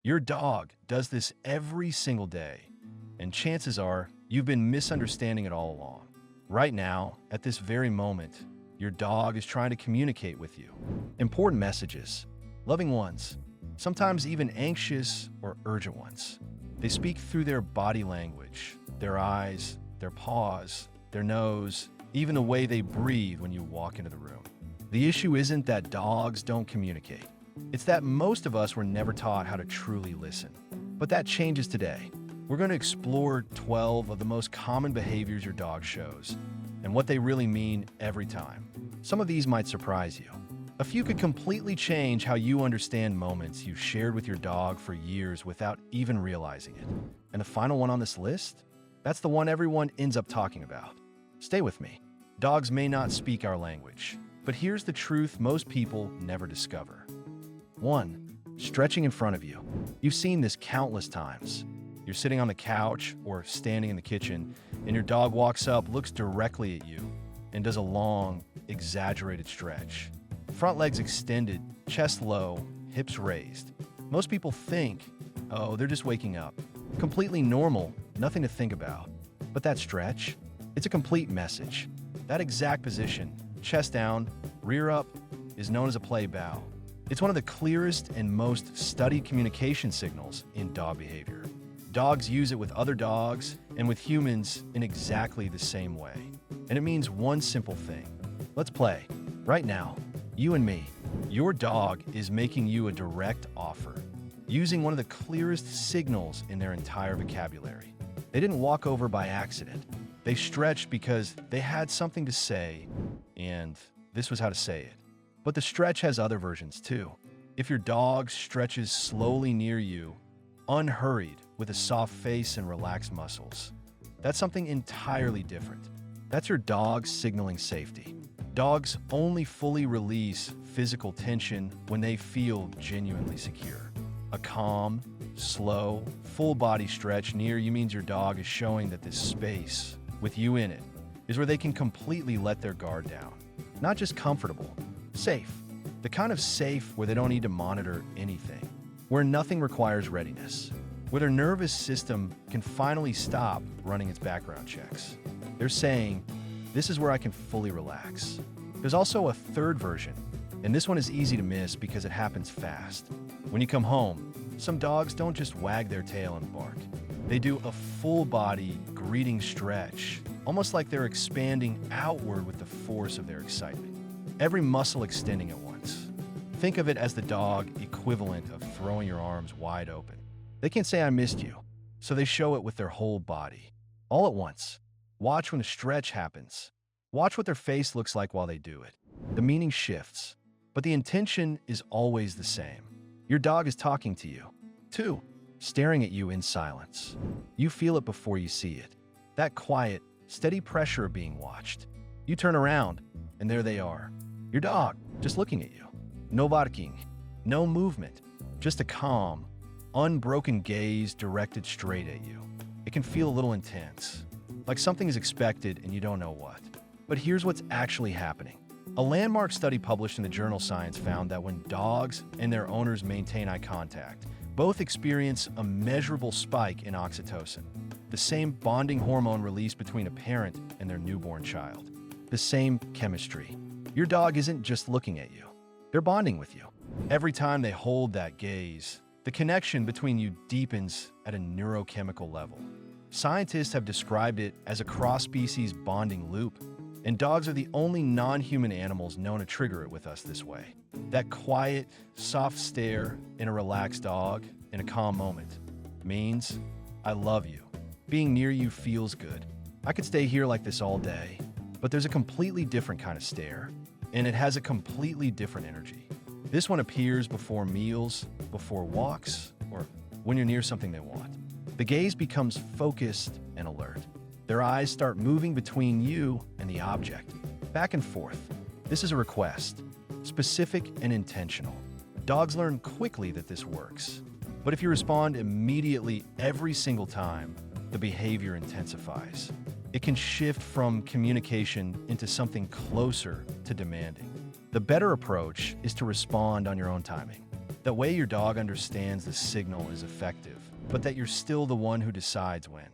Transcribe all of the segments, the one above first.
Your dog does this every single day, and chances are you've been misunderstanding it all along. Right now, at this very moment, your dog is trying to communicate with you. Important messages, loving ones, sometimes even anxious or urgent ones. They speak through their body language, their eyes, their paws, their nose, even the way they breathe when you walk into the room. The issue isn't that dogs don't communicate. It's that most of us were never taught how to truly listen. But that changes today. We're going to explore 12 of the most common behaviors your dog shows and what they really mean every time. Some of these might surprise you. A few could completely change how you understand moments you've shared with your dog for years without even realizing it. And the final one on this list? That's the one everyone ends up talking about. Stay with me. Dogs may not speak our language, but here's the truth most people never discover. 1. Stretching in front of you. You've seen this countless times. You're sitting on the couch or standing in the kitchen, and your dog walks up, looks directly at you, and does a long, exaggerated stretch. Front legs extended, chest low, hips raised. Most people think, oh, they're just waking up. Completely normal, nothing to think about. But that stretch, it's a complete message. That exact position, chest down, rear up, is known as a play bow. It's one of the clearest and most studied communication signals in dog behavior. Dogs use it with other dogs and with humans in exactly the same way. And it means one simple thing. Let's play. Right now, you and me. Your dog is making you a direct offer, using one of the clearest signals in their entire vocabulary. They didn't walk over by accident. They stretched because they had something to say, and this was how to say it. But the stretch has other versions too. If your dog stretches slowly near you, unhurried, with a soft face and relaxed muscles, that's something entirely different. That's your dog signaling safety. Dogs only fully release physical tension when they feel genuinely secure. A calm, slow, full-body stretch near you means your dog is showing that this space, with you in it, is where they can completely let their guard down. Not just comfortable, safe. The kind of safe where they don't need to monitor anything, where nothing requires readiness, where their nervous system can finally stop running its background checks. They're saying, this is where I can fully relax. There's also a third version, and this one is easy to miss because it happens fast. When you come home, some dogs don't just wag their tail and bark. They do a full-body greeting stretch, almost like they're expanding outward with the force of their excitement. Every muscle extending at once. Think of it as the dog equivalent of throwing your arms wide open. They can't say I missed you, so they show it with their whole body, all at once. Watch when the stretch happens. Watch what their face looks like while they do it. The meaning shifts, but the intention is always the same. Your dog is talking to you. 2. Staring at you in silence. You feel it before you see it. That quiet, steady pressure of being watched. You turn around, and there they are. Your dog, just looking at you. No barking, no movement, just a calm, unbroken gaze directed straight at you. It can feel a little intense, like something is expected and you don't know what. But here's what's actually happening. A landmark study published in the journal Science found that when dogs and their owners maintain eye contact, both experience a measurable spike in oxytocin, the same bonding hormone released between a parent and their newborn child. The same chemistry. Your dog isn't just looking at you. They're bonding with you. Every time they hold that gaze, the connection between you deepens at a neurochemical level. Scientists have described it as a cross-species bonding loop, and dogs are the only non-human animals known to trigger it with us this way. That quiet, soft stare in a relaxed dog in a calm moment means, I love you. Being near you feels good. I could stay here like this all day, but there's a completely different kind of stare, and it has a completely different energy. This one appears before meals, before walks, or when you're near something they want. The gaze becomes focused and alert. Their eyes start moving between you and the object, back and forth. This is a request, specific and intentional. Dogs learn quickly that this works. But if you respond immediately every single time, the behavior intensifies. It can shift from communication into something closer to demanding. The better approach is to respond on your own timing. That way your dog understands the signal is effective, but that you're still the one who decides when.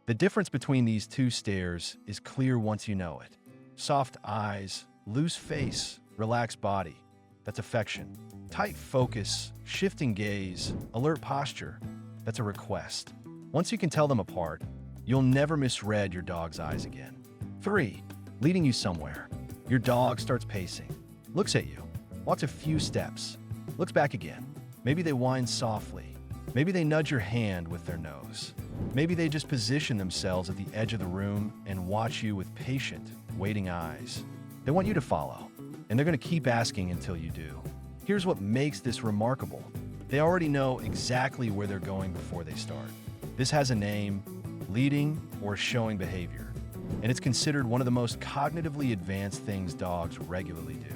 The difference between these two stares is clear once you know it. Soft eyes, loose face, relaxed body. That's affection. Tight focus, shifting gaze, alert posture. That's a request. Once you can tell them apart, you'll never misread your dog's eyes again. 3. Leading you somewhere. Your dog starts pacing, looks at you, walks a few steps, looks back again. Maybe they whine softly. Maybe they nudge your hand with their nose. Maybe they just position themselves at the edge of the room and watch you with patient, waiting eyes. They want you to follow, and they're going to keep asking until you do. Here's what makes this remarkable. They already know exactly where they're going before they start. This has a name, leading or showing behavior, and it's considered one of the most cognitively advanced things dogs regularly do.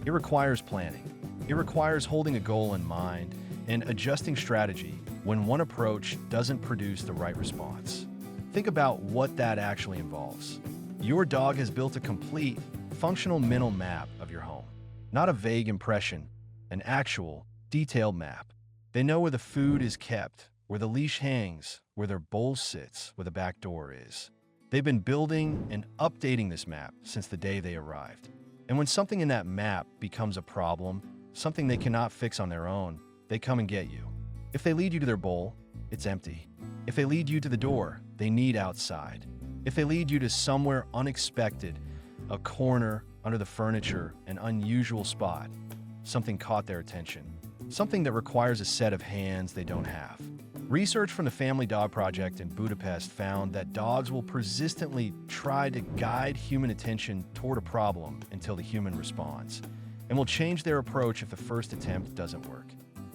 It requires planning. It requires holding a goal in mind and adjusting strategy when one approach doesn't produce the right response. Think about what that actually involves. Your dog has built a complete, functional mental map of your home. Not a vague impression, an actual, detailed map. They know where the food is kept, where the leash hangs, where their bowl sits, where the back door is. They've been building and updating this map since the day they arrived. And when something in that map becomes a problem, something they cannot fix on their own, they come and get you. If they lead you to their bowl, it's empty. If they lead you to the door, they need outside. If they lead you to somewhere unexpected, a corner, under the furniture, an unusual spot, something caught their attention. Something that requires a set of hands they don't have. Research from the Family Dog Project in Budapest found that dogs will persistently try to guide human attention toward a problem until the human responds, and will change their approach if the first attempt doesn't work.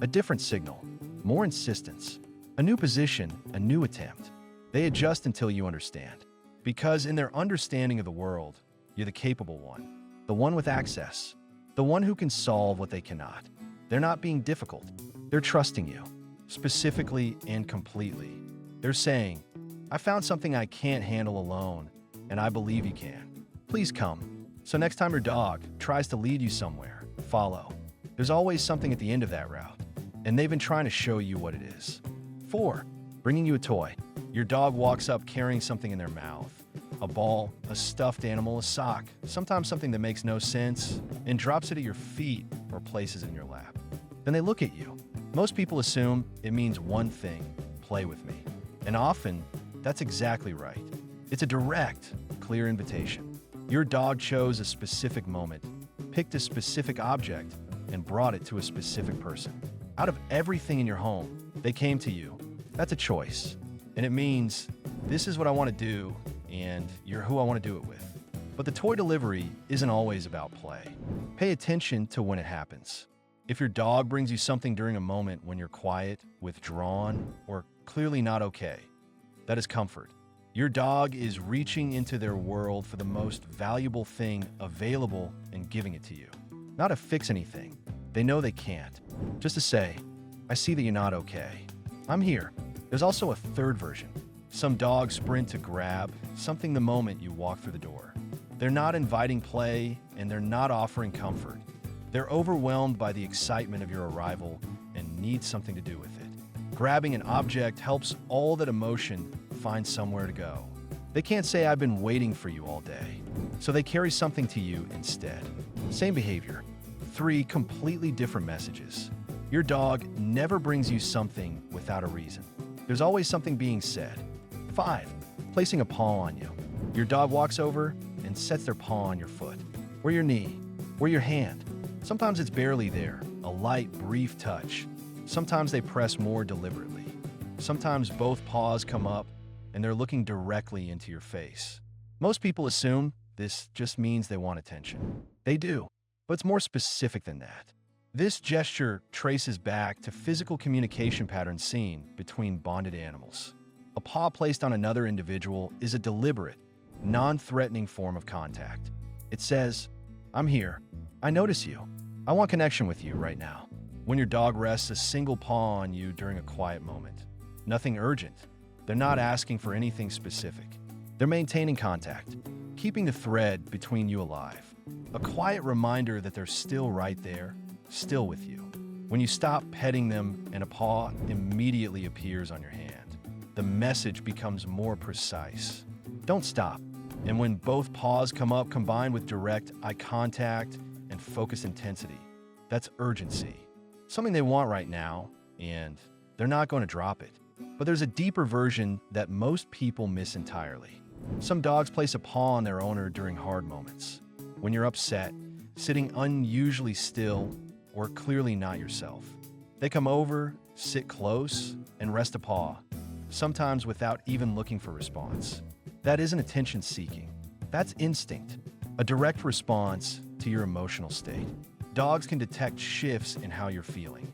A different signal, more insistence, a new position, a new attempt. They adjust until you understand. Because in their understanding of the world, you're the capable one, the one with access, the one who can solve what they cannot. They're not being difficult. They're trusting you, specifically and completely. They're saying, I found something I can't handle alone, and I believe you can. Please come. So next time your dog tries to lead you somewhere, follow. There's always something at the end of that route, and they've been trying to show you what it is. 4. Bringing you a toy. Your dog walks up carrying something in their mouth. A ball, a stuffed animal, a sock, sometimes something that makes no sense, and drops it at your feet or places it in your lap. Then they look at you. Most people assume it means one thing, play with me. And often, that's exactly right. It's a direct, clear invitation. Your dog chose a specific moment, picked a specific object, and brought it to a specific person. Out of everything in your home, they came to you. That's a choice. And it means, this is what I want to do, and you're who I want to do it with. But the toy delivery isn't always about play. Pay attention to when it happens. If your dog brings you something during a moment when you're quiet, withdrawn, or clearly not okay, that is comfort. Your dog is reaching into their world for the most valuable thing available and giving it to you. Not to fix anything. They know they can't. Just to say, I see that you're not okay. I'm here. There's also a third version. Some dogs sprint to grab something the moment you walk through the door. They're not inviting play, and they're not offering comfort. They're overwhelmed by the excitement of your arrival and need something to do with it. Grabbing an object helps all that emotion find somewhere to go. They can't say, I've been waiting for you all day. So they carry something to you instead. Same behavior. 3 completely different messages. Your dog never brings you something without a reason. There's always something being said. 5, placing a paw on you. Your dog walks over and sets their paw on your foot, or your knee, or your hand. Sometimes it's barely there, a light, brief touch. Sometimes they press more deliberately. Sometimes both paws come up and they're looking directly into your face. Most people assume this just means they want attention. They do, but it's more specific than that. This gesture traces back to physical communication patterns seen between bonded animals. A paw placed on another individual is a deliberate, non-threatening form of contact. It says, I'm here. I notice you. I want connection with you right now. When your dog rests a single paw on you during a quiet moment, nothing urgent. They're not asking for anything specific. They're maintaining contact, keeping the thread between you alive. A quiet reminder that they're still right there, still with you. When you stop petting them and a paw immediately appears on your hand, the message becomes more precise. Don't stop. And when both paws come up combined with direct eye contact and focused intensity, that's urgency. Something they want right now, and they're not going to drop it. But there's a deeper version that most people miss entirely. Some dogs place a paw on their owner during hard moments. When you're upset, sitting unusually still, or clearly not yourself. They come over, sit close, and rest a paw, sometimes without even looking for response. That isn't attention seeking. That's instinct, a direct response to your emotional state. Dogs can detect shifts in how you're feeling.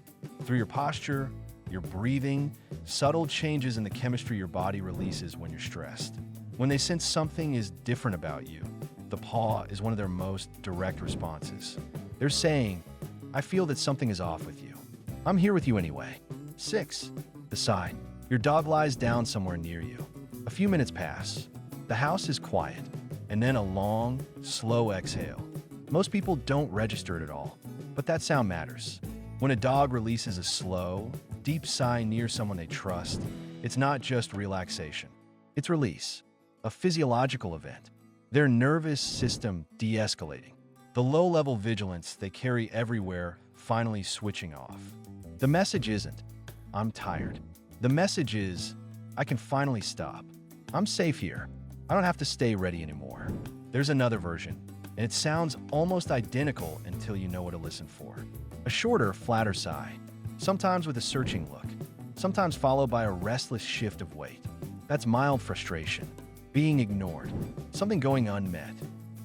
Through your posture, your breathing, subtle changes in the chemistry your body releases when you're stressed. When they sense something is different about you, the paw is one of their most direct responses. They're saying, I feel that something is off with you. I'm here with you anyway. 6. The sigh. Your dog lies down somewhere near you. A few minutes pass. The house is quiet, and then a long, slow exhale. Most people don't register it at all, but that sound matters. When a dog releases a slow, deep sigh near someone they trust, it's not just relaxation. It's release, a physiological event. Their nervous system de-escalating. The low-level vigilance they carry everywhere finally switching off. The message isn't, I'm tired. The message is, I can finally stop. I'm safe here. I don't have to stay ready anymore. There's another version, and it sounds almost identical until you know what to listen for. A shorter, flatter sigh, sometimes with a searching look, sometimes followed by a restless shift of weight. That's mild frustration, being ignored, something going unmet.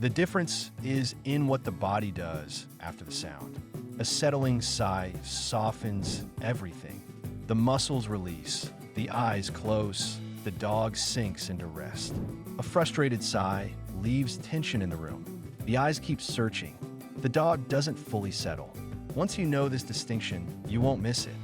The difference is in what the body does after the sound. A settling sigh softens everything. The muscles release, the eyes close, the dog sinks into rest. A frustrated sigh leaves tension in the room. The eyes keep searching. The dog doesn't fully settle. Once you know this distinction, you won't miss it.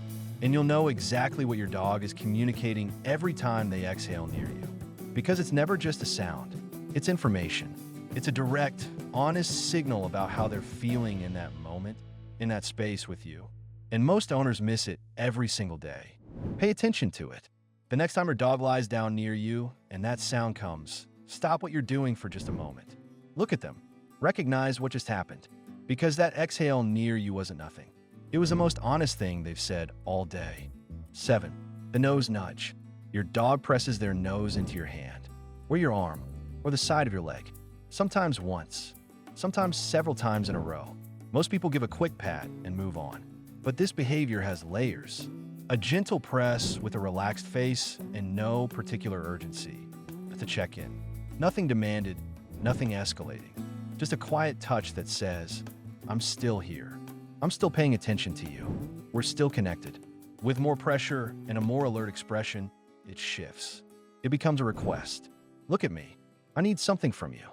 And you'll know exactly what your dog is communicating every time they exhale near you. Because it's never just a sound, it's information. It's a direct, honest signal about how they're feeling in that moment, in that space with you. And most owners miss it every single day. Pay attention to it. The next time your dog lies down near you and that sound comes, stop what you're doing for just a moment. Look at them. Recognize what just happened. Because that exhale near you wasn't nothing. It was the most honest thing they've said all day. 7. The nose nudge. Your dog presses their nose into your hand, or your arm, or the side of your leg. Sometimes once, sometimes several times in a row. Most people give a quick pat and move on. But this behavior has layers. A gentle press with a relaxed face and no particular urgency. That's a check-in. Nothing demanded, nothing escalating. Just a quiet touch that says, I'm still here. I'm still paying attention to you. We're still connected. With more pressure and a more alert expression, it shifts. It becomes a request. Look at me. I need something from you.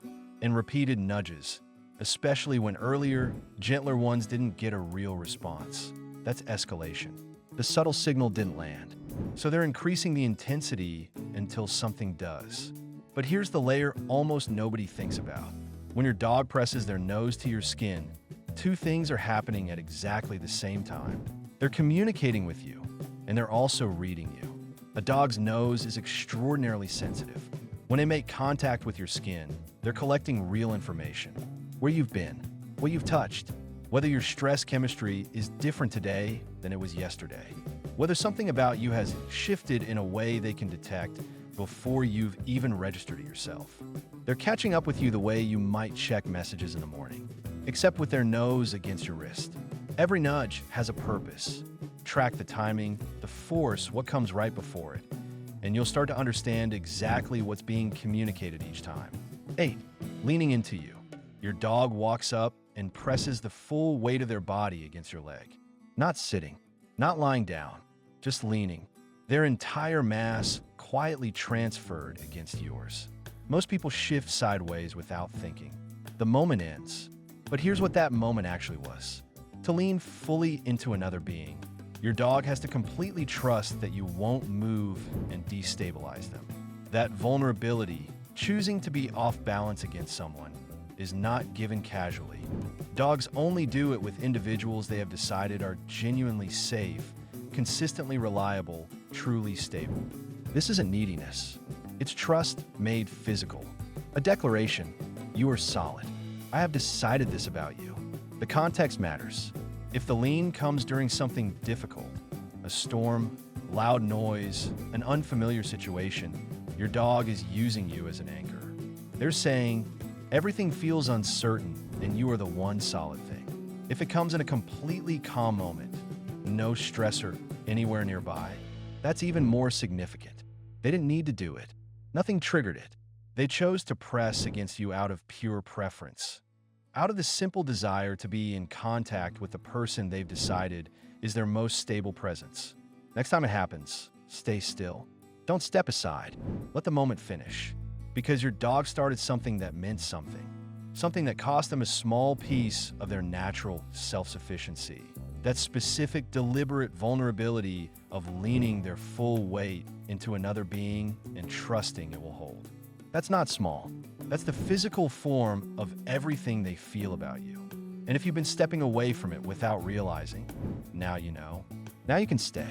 And repeated nudges, especially when earlier, gentler ones didn't get a real response. That's escalation. The subtle signal didn't land. So they're increasing the intensity until something does. But here's the layer almost nobody thinks about. When your dog presses their nose to your skin, two things are happening at exactly the same time. They're communicating with you, and they're also reading you. A dog's nose is extraordinarily sensitive. When they make contact with your skin, they're collecting real information. Where you've been, what you've touched, whether your stress chemistry is different today than it was yesterday, whether something about you has shifted in a way they can detect before you've even registered it yourself. They're catching up with you the way you might check messages in the morning, except with their nose against your wrist. Every nudge has a purpose. Track the timing, the force, what comes right before it, and you'll start to understand exactly what's being communicated each time. 8. Leaning into you. Your dog walks up and presses the full weight of their body against your leg. Not sitting, not lying down, just leaning. Their entire mass quietly transferred against yours. Most people shift sideways without thinking. The moment ends. But here's what that moment actually was. To lean fully into another being, your dog has to completely trust that you won't move and destabilize them. That vulnerability, choosing to be off balance against someone, is not given casually. Dogs only do it with individuals they have decided are genuinely safe, consistently reliable, truly stable. This isn't neediness. It's trust made physical. A declaration, you are solid. I have decided this about you. The context matters. If the lean comes during something difficult, a storm, loud noise, an unfamiliar situation, your dog is using you as an anchor. They're saying, everything feels uncertain and you are the one solid thing. If it comes in a completely calm moment, no stressor anywhere nearby, that's even more significant. They didn't need to do it. Nothing triggered it. They chose to press against you out of pure preference, out of the simple desire to be in contact with the person they've decided is their most stable presence. Next time it happens, stay still. Don't step aside. Let the moment finish. Because your dog started something that meant something. Something that cost them a small piece of their natural self-sufficiency. That specific, deliberate vulnerability of leaning their full weight into another being and trusting it will hold. That's not small. That's the physical form of everything they feel about you. And if you've been stepping away from it without realizing, now you know. Now you can stay.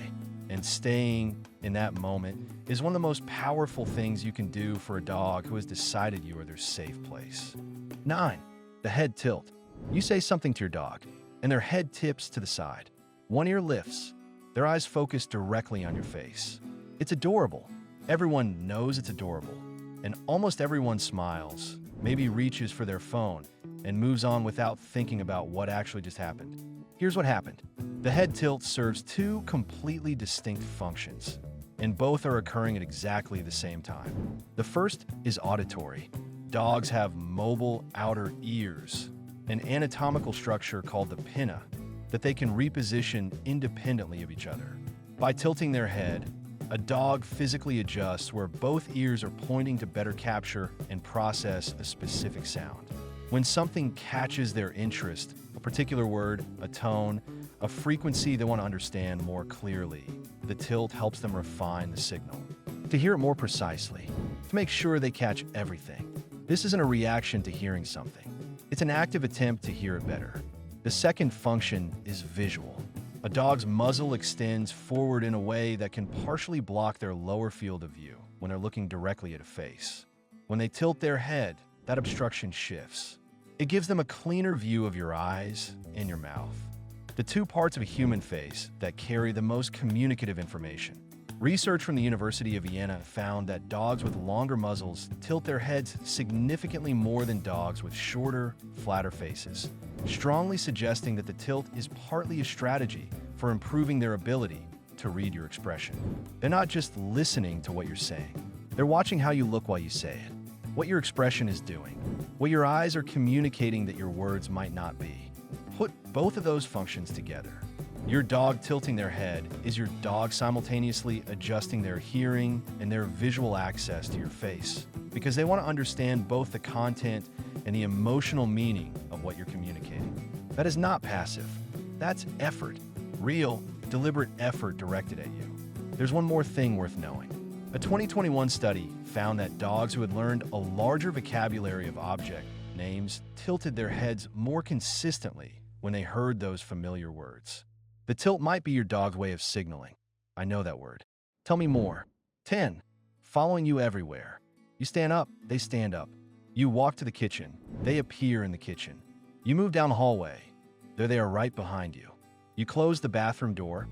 And staying in that moment is one of the most powerful things you can do for a dog who has decided you are their safe place. 9. The head tilt. You say something to your dog, and their head tips to the side. One ear lifts. Their eyes focus directly on your face. It's adorable. Everyone knows it's adorable. And almost everyone smiles, maybe reaches for their phone, and moves on without thinking about what actually just happened. Here's what happened. The head tilt serves two completely distinct functions, and both are occurring at exactly the same time. The first is auditory. Dogs have mobile outer ears, an anatomical structure called the pinna that they can reposition independently of each other. By tilting their head, a dog physically adjusts where both ears are pointing to better capture and process a specific sound. When something catches their interest, a particular word, a tone, a frequency they want to understand more clearly, the tilt helps them refine the signal, to hear it more precisely, to make sure they catch everything. This isn't a reaction to hearing something. It's an active attempt to hear it better. The second function is visual. A dog's muzzle extends forward in a way that can partially block their lower field of view when they're looking directly at a face. When they tilt their head, that obstruction shifts. It gives them a cleaner view of your eyes and your mouth, the two parts of a human face that carry the most communicative information. Research from the University of Vienna found that dogs with longer muzzles tilt their heads significantly more than dogs with shorter, flatter faces, strongly suggesting that the tilt is partly a strategy for improving their ability to read your expression. They're not just listening to what you're saying. They're watching how you look while you say it, what your expression is doing, what your eyes are communicating that your words might not be. Put both of those functions together. Your dog tilting their head is your dog simultaneously adjusting their hearing and their visual access to your face, because they want to understand both the content and the emotional meaning of what you're communicating. That is not passive. That's effort. Real, deliberate effort directed at you. There's one more thing worth knowing. A 2021 study found that dogs who had learned a larger vocabulary of object names tilted their heads more consistently when they heard those familiar words. The tilt might be your dog's way of signaling. I know that word. Tell me more. 10. Following you everywhere. You stand up, they stand up. You walk to the kitchen, they appear in the kitchen. You move down the hallway, there they are right behind you. You close the bathroom door,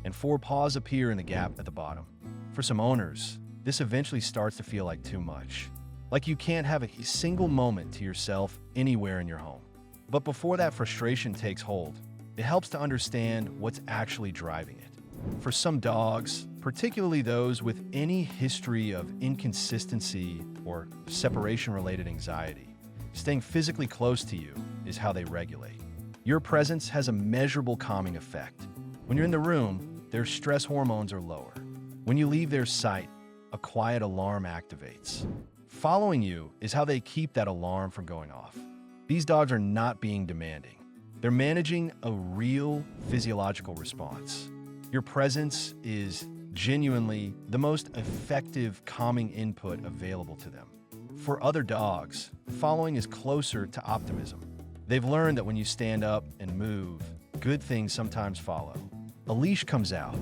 and 4 paws appear in the gap at the bottom. For some owners, this eventually starts to feel like too much. Like you can't have a single moment to yourself anywhere in your home. But before that frustration takes hold, it helps to understand what's actually driving it. For some dogs, particularly those with any history of inconsistency or separation-related anxiety, staying physically close to you is how they regulate. Your presence has a measurable calming effect. When you're in the room, their stress hormones are lower. When you leave their sight, a quiet alarm activates. Following you is how they keep that alarm from going off. These dogs are not being demanding. They're managing a real physiological response. Your presence is genuinely the most effective calming input available to them. For other dogs, following is closer to optimism. They've learned that when you stand up and move, good things sometimes follow. A leash comes out,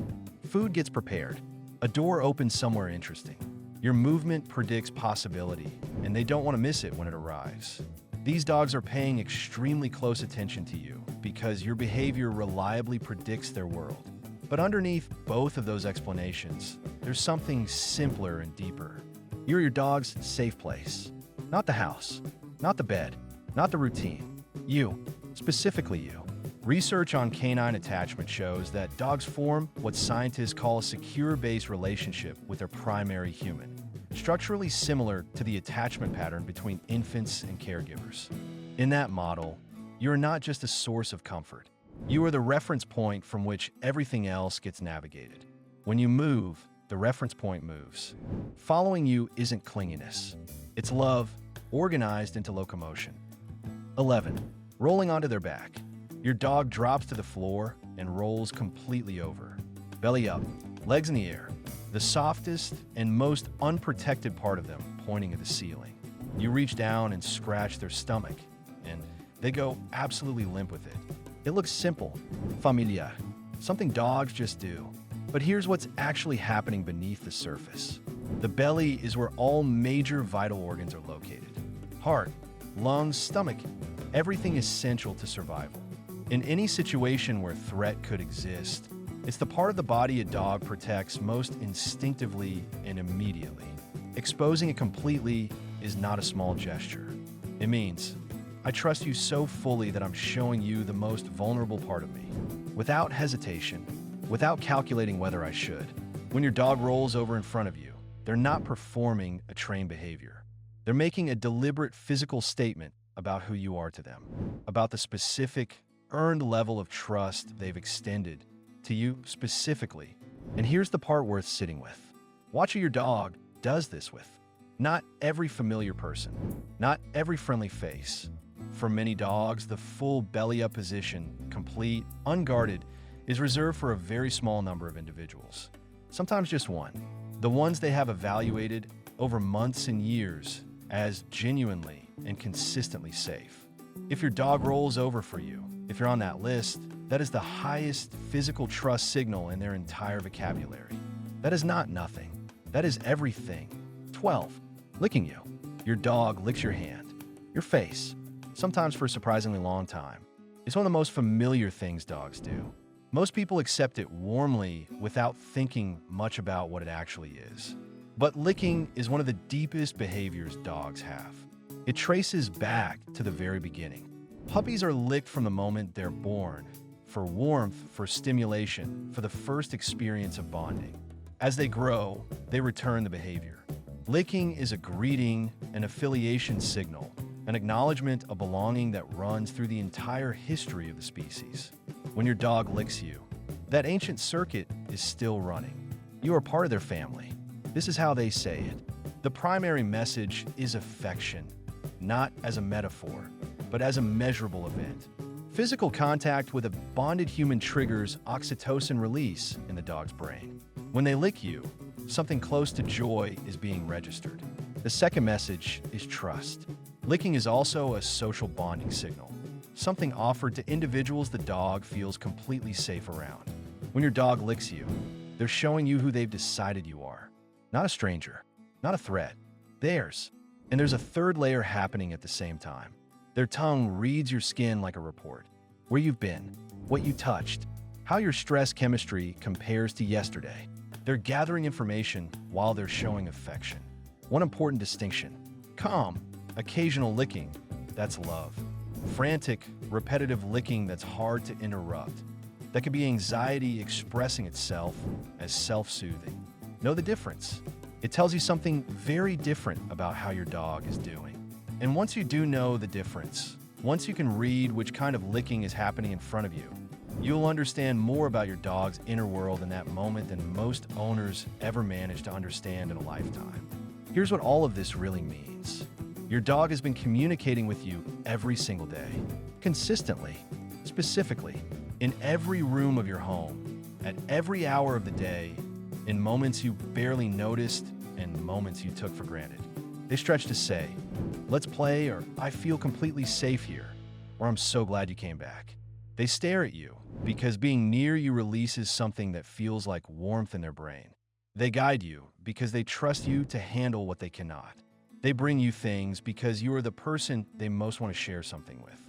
food gets prepared, a door opens somewhere interesting. Your movement predicts possibility, and they don't want to miss it when it arrives. These dogs are paying extremely close attention to you because your behavior reliably predicts their world. But underneath both of those explanations, there's something simpler and deeper. You're your dog's safe place. Not the house, not the bed, not the routine. You, specifically you. Research on canine attachment shows that dogs form what scientists call a secure-based relationship with their primary human, structurally similar to the attachment pattern between infants and caregivers. In that model, you're not just a source of comfort. You are the reference point from which everything else gets navigated. When you move, the reference point moves. Following you isn't clinginess. It's love, organized into locomotion. 11. Rolling onto their back. Your dog drops to the floor and rolls completely over. Belly up, legs in the air, the softest and most unprotected part of them pointing at the ceiling. You reach down and scratch their stomach, and they go absolutely limp with it. It looks simple, familiar, something dogs just do. But here's what's actually happening beneath the surface. The belly is where all major vital organs are located. Heart, lungs, stomach, everything essential to survival. In any situation where threat could exist, it's the part of the body a dog protects most instinctively and immediately. Exposing it completely is not a small gesture. It means, I trust you so fully that I'm showing you the most vulnerable part of me, without hesitation, without calculating whether I should. When your dog rolls over in front of you, they're not performing a trained behavior. They're making a deliberate physical statement about who you are to them, about the specific, earned level of trust they've extended to you specifically. And here's the part worth sitting with. Watch who your dog does this with. Not every familiar person, not every friendly face. For many dogs, the full belly-up position, complete, unguarded, is reserved for a very small number of individuals. Sometimes just one. The ones they have evaluated over months and years as genuinely and consistently safe. If your dog rolls over for you, if you're on that list, that is the highest physical trust signal in their entire vocabulary. That is not nothing. That is everything. 12. Licking you. Your dog licks your hand, your face, sometimes for a surprisingly long time. It's one of the most familiar things dogs do. Most people accept it warmly without thinking much about what it actually is. But licking is one of the deepest behaviors dogs have. It traces back to the very beginning. Puppies are licked from the moment they're born, for warmth, for stimulation, for the first experience of bonding. As they grow, they return the behavior. Licking is a greeting, an affiliation signal, an acknowledgement of belonging that runs through the entire history of the species. When your dog licks you, that ancient circuit is still running. You are part of their family. This is how they say it. The primary message is affection, not as a metaphor, but as a measurable event. Physical contact with a bonded human triggers oxytocin release in the dog's brain. When they lick you, something close to joy is being registered. The second message is trust. Licking is also a social bonding signal, something offered to individuals the dog feels completely safe around. When your dog licks you, they're showing you who they've decided you are. Not a stranger, not a threat, theirs. And there's a third layer happening at the same time. Their tongue reads your skin like a report. Where you've been, what you touched, how your stress chemistry compares to yesterday. They're gathering information while they're showing affection. One important distinction: calm, occasional licking, that's love. Frantic, repetitive licking that's hard to interrupt. That could be anxiety expressing itself as self-soothing. Know the difference. It tells you something very different about how your dog is doing. And once you do know the difference, once you can read which kind of licking is happening in front of you, you'll understand more about your dog's inner world in that moment than most owners ever manage to understand in a lifetime. Here's what all of this really means. Your dog has been communicating with you every single day, consistently, specifically, in every room of your home, at every hour of the day, in moments you barely noticed and moments you took for granted. They stretch to say, "Let's play," or "I feel completely safe here," or "I'm so glad you came back." They stare at you because being near you releases something that feels like warmth in their brain. They guide you because they trust you to handle what they cannot. They bring you things because you are the person they most want to share something with.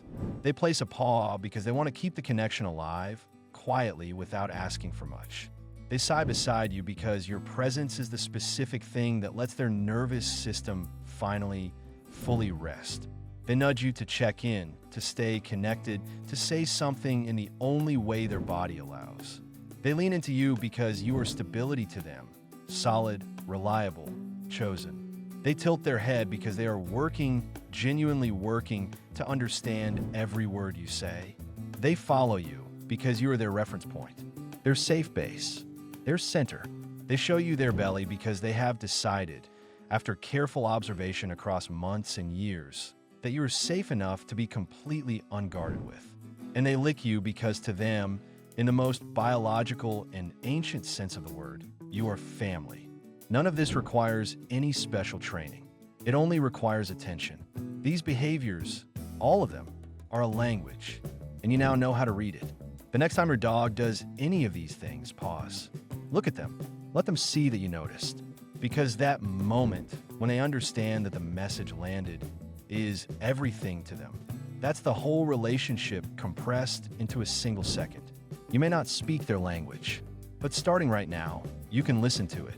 They place a paw because they want to keep the connection alive, quietly, without asking for much. They sigh beside you because your presence is the specific thing that lets their nervous system finally, fully rest. They nudge you to check in, to stay connected, to say something in the only way their body allows. They lean into you because you are stability to them, solid, reliable, chosen. They tilt their head because they are working, genuinely working, to understand every word you say. They follow you because you are their reference point, their safe base, their center. They show you their belly because they have decided, after careful observation across months and years, that you are safe enough to be completely unguarded with. And they lick you because to them, in the most biological and ancient sense of the word, you are family. None of this requires any special training. It only requires attention. These behaviors, all of them, are a language, and you now know how to read it. The next time your dog does any of these things, pause. Look at them. Let them see that you noticed. Because that moment, when they understand that the message landed, is everything to them. That's the whole relationship compressed into a single second. You may not speak their language, but starting right now, you can listen to it.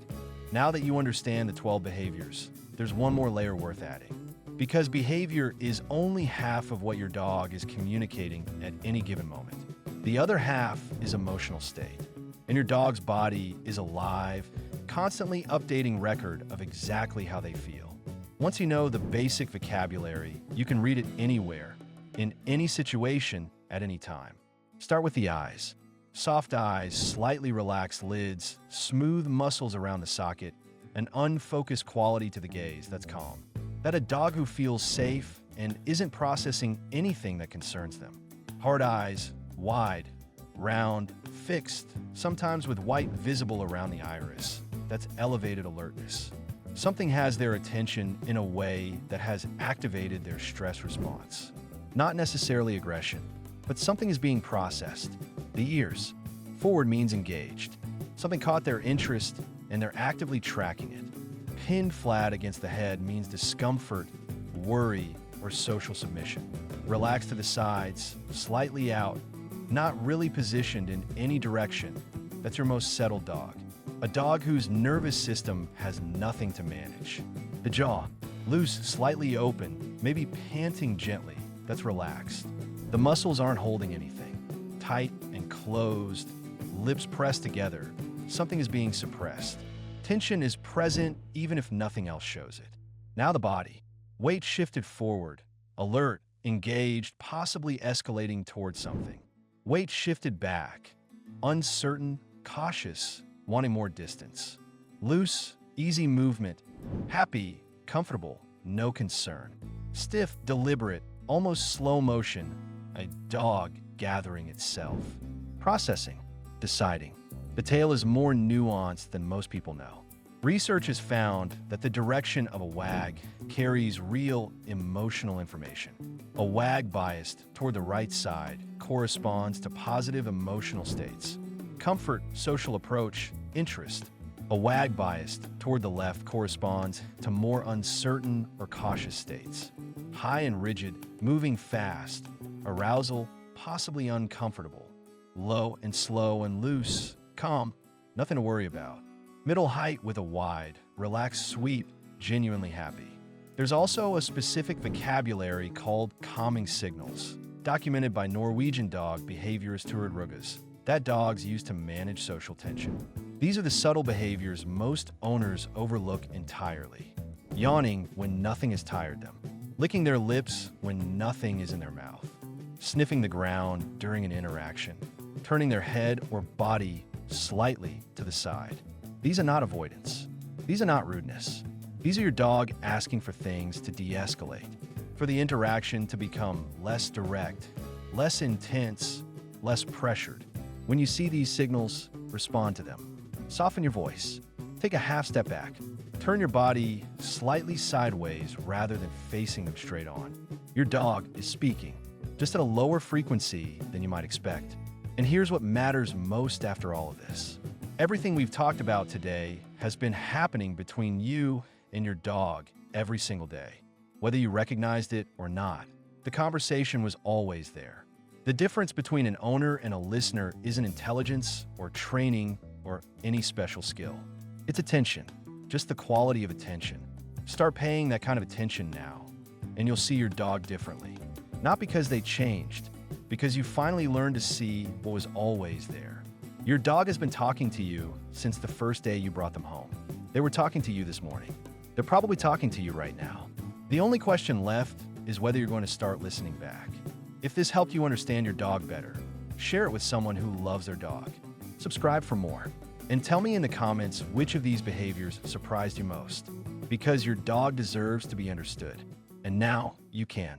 Now that you understand the 12 behaviors, there's one more layer worth adding. Because behavior is only half of what your dog is communicating at any given moment. The other half is emotional state. And your dog's body is a live, constantly updating record of exactly how they feel. Once you know the basic vocabulary, you can read it anywhere, in any situation, at any time. Start with the eyes. Soft eyes, slightly relaxed lids, smooth muscles around the socket, an unfocused quality to the gaze that's calm. That a dog who feels safe and isn't processing anything that concerns them. Hard eyes, wide, round, fixed, sometimes with white visible around the iris. That's elevated alertness. Something has their attention in a way that has activated their stress response. Not necessarily aggression, but something is being processed. The ears. Forward means engaged. Something caught their interest and they're actively tracking it. Pinned flat against the head means discomfort, worry, or social submission. Relaxed to the sides, slightly out, not really positioned in any direction. That's your most settled dog. A dog whose nervous system has nothing to manage. The jaw. Loose, slightly open, maybe panting gently. That's relaxed. The muscles aren't holding anything. Tight and closed, lips pressed together. Something is being suppressed. Tension is present even if nothing else shows it. Now the body. Weight shifted forward, alert, engaged, possibly escalating towards something. Weight shifted back, uncertain, cautious, wanting more distance. Loose, easy movement, happy, comfortable, no concern. Stiff, deliberate, almost slow motion, a dog gathering itself. Processing, deciding. The tail is more nuanced than most people know. Research has found that the direction of a wag carries real emotional information. A wag biased toward the right side corresponds to positive emotional states. Comfort, social approach, interest. A wag biased toward the left corresponds to more uncertain or cautious states. High and rigid, moving fast, arousal, possibly uncomfortable. Low and slow and loose, calm, nothing to worry about. Middle height with a wide, relaxed sweep, genuinely happy. There's also a specific vocabulary called calming signals, documented by Norwegian dog behaviorist Turid Rugas, that dogs use to manage social tension. These are the subtle behaviors most owners overlook entirely. Yawning when nothing has tired them. Licking their lips when nothing is in their mouth. Sniffing the ground during an interaction. Turning their head or body slightly to the side. These are not avoidance. These are not rudeness. These are your dog asking for things to de-escalate, for the interaction to become less direct, less intense, less pressured. When you see these signals, respond to them. Soften your voice. take a half step back. Turn your body slightly sideways rather than facing them straight on. Your dog is speaking, just at a lower frequency than you might expect. And here's what matters most after all of this. Everything we've talked about today has been happening between you and your dog every single day. Whether you recognized it or not, the conversation was always there. The difference between an owner and a listener isn't intelligence or training or any special skill. It's attention, just the quality of attention. Start paying that kind of attention now, and you'll see your dog differently. Not because they changed, because you finally learned to see what was always there. Your dog has been talking to you since the first day you brought them home. They were talking to you this morning. They're probably talking to you right now. The only question left is whether you're going to start listening back. If this helped you understand your dog better, share it with someone who loves their dog. Subscribe for more. And tell me in the comments which of these behaviors surprised you most, because your dog deserves to be understood. And now you can.